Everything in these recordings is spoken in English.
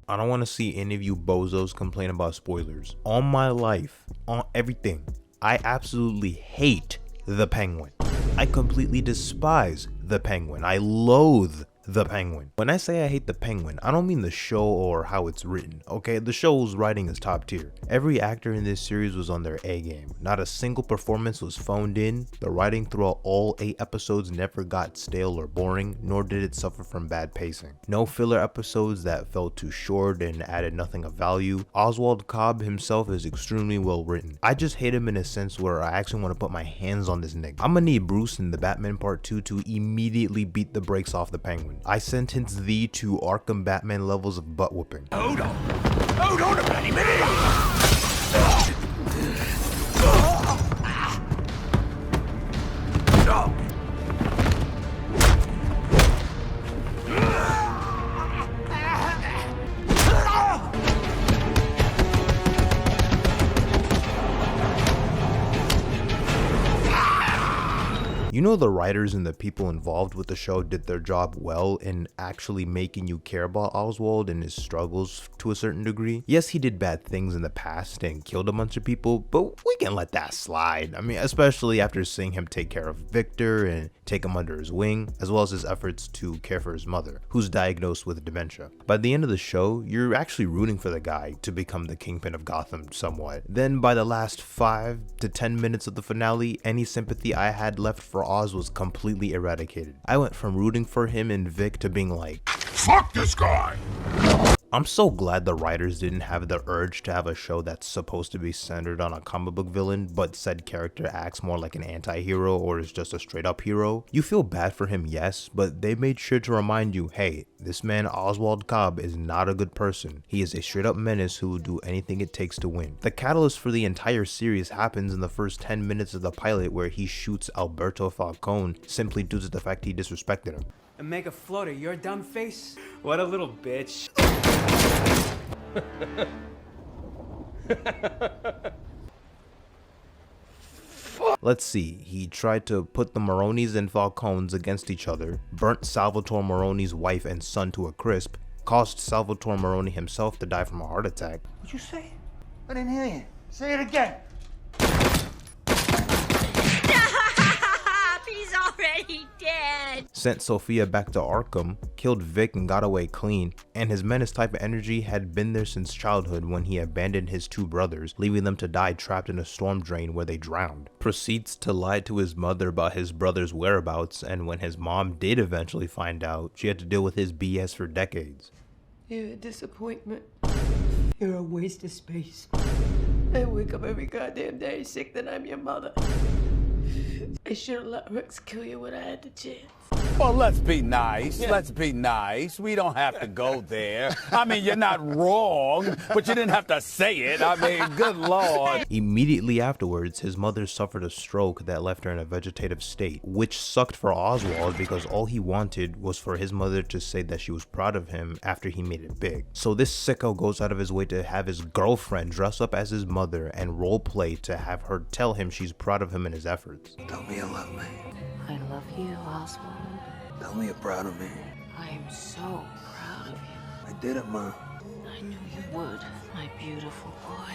I don't want to see any of you bozos complain about spoilers. On my life, on everything, I absolutely hate the Penguin. I completely despise the Penguin. I loathe the Penguin. When I say I hate the Penguin, I don't mean the show or how it's written, okay? The show's writing is top tier. Every actor in this series was on their A game. Not a single performance was phoned in. The writing throughout all 8 episodes never got stale or boring, nor did it suffer from bad pacing. No filler episodes that felt too short and added nothing of value. Oz Cobb himself is extremely well written. I just hate him in a sense where I actually want to put my hands on this nigga. I'm gonna need Bruce in the Batman Part 2 to immediately beat the brakes off the Penguin. I sentence thee to Arkham Batman levels of butt whooping. Hold on a bloody minute! You know, the writers and the people involved with the show did their job well in actually making you care about Oswald and his struggles to a certain degree. Yes, he did bad things in the past and killed a bunch of people, but we can let that slide. I mean, especially after seeing him take care of Victor and take him under his wing, as well as his efforts to care for his mother, who's diagnosed with dementia. By the end of the show, you're actually rooting for the guy to become the kingpin of Gotham somewhat. Then by the last 5 to 10 minutes of the finale, any sympathy I had left for Oz was completely eradicated. I went from rooting for him and Vic to being like, fuck this guy! I'm so glad the writers didn't have the urge to have a show that's supposed to be centered on a comic book villain, but said character acts more like an anti-hero or is just a straight up hero. You feel bad for him, yes, but they made sure to remind you, hey, this man Oswald Cobb is not a good person. He is a straight up menace who will do anything it takes to win. The catalyst for the entire series happens in the first 10 minutes of the pilot where he shoots Alberto Falcone simply due to the fact he disrespected him. And make a floater, your dumb face? What a little bitch. Let's see, he tried to put the Maronis and Falcones against each other, burnt Salvatore Maroni's wife and son to a crisp, caused Salvatore Maroni himself to die from a heart attack. What'd you say? I didn't hear you. Say it again. He's already dead. Sent Sophia back to Arkham, killed Vic and got away clean, and his menace type of energy had been there since childhood when he abandoned his 2 brothers, leaving them to die trapped in a storm drain where they drowned. Proceeds to lie to his mother about his brother's whereabouts, and when his mom did eventually find out, she had to deal with his BS for decades. You're a disappointment. You're a waste of space. I wake up every goddamn day sick that I'm your mother. I should have let Rex kill you when I had the chance. Well, let's be nice. Yeah. Let's be nice. We don't have to go there. I mean, you're not wrong, but you didn't have to say it. I mean, good Lord. Immediately afterwards, his mother suffered a stroke that left her in a vegetative state, which sucked for Oswald because all he wanted was for his mother to say that she was proud of him after he made it big. So this sicko goes out of his way to have his girlfriend dress up as his mother and roleplay to have her tell him she's proud of him and his efforts. Tell me you love me. I love you, Oswald. Tell me you're proud of me. I am so proud of you. I did it, Ma. I knew you would, my beautiful boy.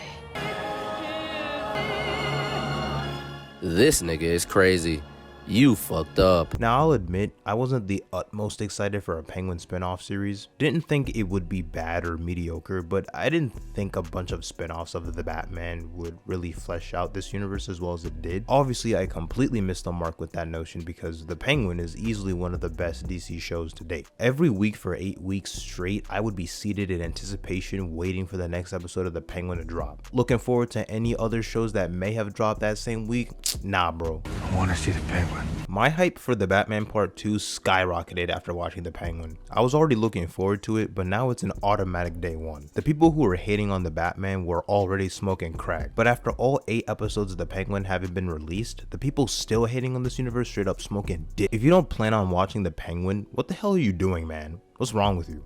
This nigga is crazy. You fucked up. Now I'll admit, I wasn't the utmost excited for a Penguin spin-off series. Didn't think it would be bad or mediocre, but I didn't think a bunch of spin-offs of the Batman would really flesh out this universe as well as it did. Obviously, I completely missed the mark with that notion because the Penguin is easily one of the best DC shows to date. Every week for 8 weeks straight, I would be seated in anticipation waiting for the next episode of the Penguin to drop. Looking forward to any other shows that may have dropped that same week? Nah, bro. I want to see the Penguin. My hype for the Batman Part 2 skyrocketed after watching the Penguin. I was already looking forward to it, but now it's an automatic day one. The people who were hating on the Batman were already smoking crack, but after all 8 episodes of the Penguin having been released, the people still hating on this universe straight up smoking dick. If you don't plan on watching the Penguin, what the hell are you doing, man? What's wrong with you?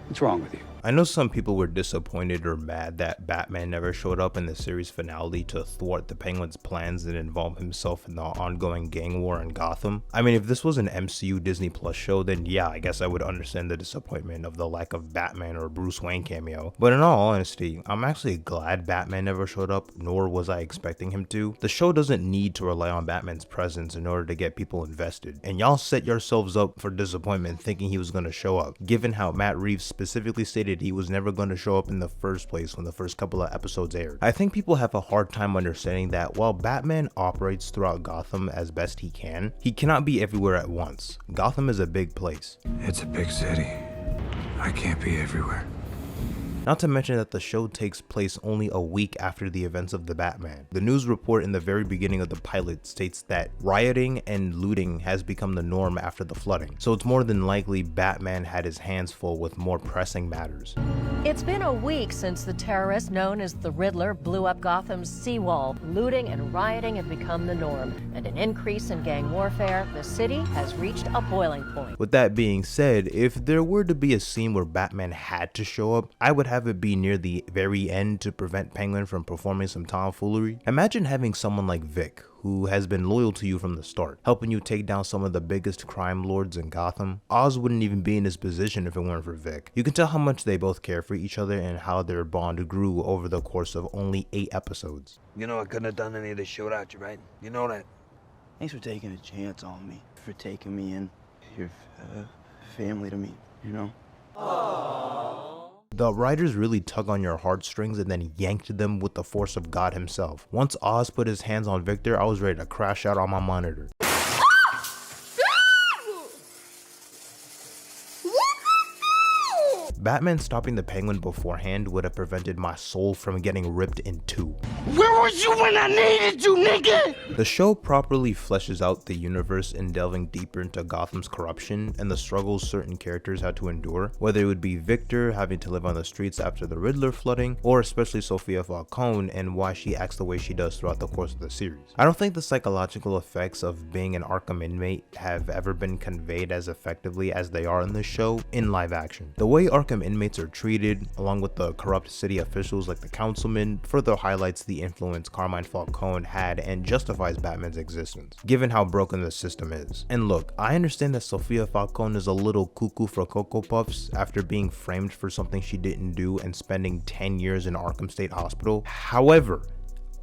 What's wrong with you? I know some people were disappointed or mad that Batman never showed up in the series finale to thwart the Penguin's plans and involve himself in the ongoing gang war in Gotham. I mean, if this was an MCU Disney Plus show, then yeah, I guess I would understand the disappointment of the lack of Batman or Bruce Wayne cameo. But in all honesty, I'm actually glad Batman never showed up, nor was I expecting him to. The show doesn't need to rely on Batman's presence in order to get people invested, and y'all set yourselves up for disappointment thinking he was going to show up, given how Matt Reeves specifically stated he was never going to show up in the first place when the first couple of episodes aired. I think people have a hard time understanding that while Batman operates throughout Gotham as best he cannot be everywhere at once. Gotham is a big place. It's a big city. I can't be everywhere. Not to mention that the show takes place only a week after the events of the Batman. The news report in the very beginning of the pilot states that rioting and looting has become the norm after the flooding, so it's more than likely Batman had his hands full with more pressing matters. It's been a week since the terrorist known as the Riddler blew up Gotham's seawall. Looting and rioting have become the norm, and an increase in gang warfare. The city has reached a boiling point. With that being said, if there were to be a scene where Batman had to show up, I would have it be near the very end to prevent Penguin from performing some tomfoolery. Imagine having someone like Vic, who has been loyal to you from the start, helping you take down some of the biggest crime lords in Gotham. Oz wouldn't even be in this position if it weren't for Vic. You can tell how much they both care for each other and how their bond grew over the course of only 8 episodes. You know I couldn't have done any of this shit without you, right? You know that. Thanks for taking a chance on me, for taking me in. Your family to me, you know? The writers really tug on your heartstrings and then yanked them with the force of God himself. Once Oz put his hands on Victor, I was ready to crash out on my monitor. Batman stopping the Penguin beforehand would have prevented my soul from getting ripped in 2. Where was you when I needed you, nigga? The show properly fleshes out the universe in delving deeper into Gotham's corruption and the struggles certain characters had to endure, whether it would be Victor having to live on the streets after the Riddler flooding, or especially Sophia Falcone and why she acts the way she does throughout the course of the series. I don't think the psychological effects of being an Arkham inmate have ever been conveyed as effectively as they are in this show in live action. The way Arkham inmates are treated, along with the corrupt city officials like the councilman, further highlights the influence Carmine Falcone had and justifies Batman's existence, given how broken the system is. And look, I understand that Sophia Falcone is a little cuckoo for Cocoa Puffs after being framed for something she didn't do and spending 10 years in Arkham State Hospital. However,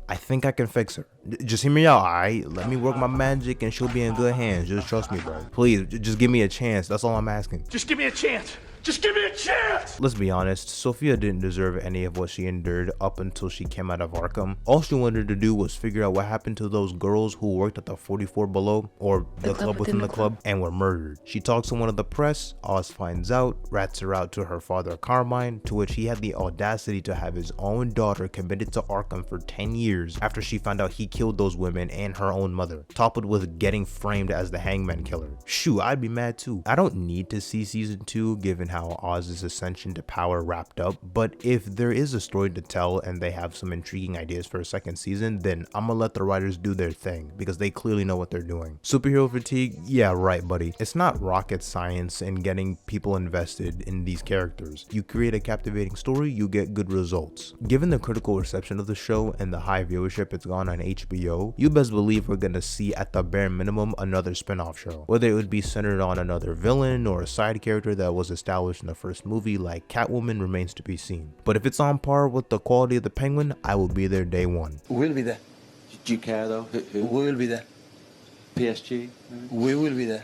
I think I can fix her. Just hear me out, alright? Let me work my magic and she'll be in good hands. Just trust me, bro. Please, just give me a chance. That's all I'm asking. Just give me a chance. Just give me a chance! Let's be honest, Sophia didn't deserve any of what she endured up until she came out of Arkham. All she wanted to do was figure out what happened to those girls who worked at the 44 Below, or the club within the club, and were murdered. She talks to one of the press, Oz finds out, rats her out to her father Carmine, to which he had the audacity to have his own daughter committed to Arkham for 10 years after she found out he killed those women and her own mother, toppled with getting framed as the Hangman Killer. Shoot, I'd be mad too. I don't need to see season 2 given how Oz's ascension to power wrapped up, but if there is a story to tell and they have some intriguing ideas for a second season, then I'm gonna let the writers do their thing because they clearly know what they're doing. Superhero fatigue? Yeah, right, buddy. It's not rocket science in getting people invested in these characters. You create a captivating story, you get good results. Given the critical reception of the show and the high viewership it's gone on HBO, you best believe we're gonna see at the bare minimum another spin-off show. Whether it would be centered on another villain or a side character that was established in the first movie like Catwoman remains to be seen. But if it's on par with the quality of the Penguin, I will be there day one. We'll be there. Do you care though? We'll be there. PSG? We will be there.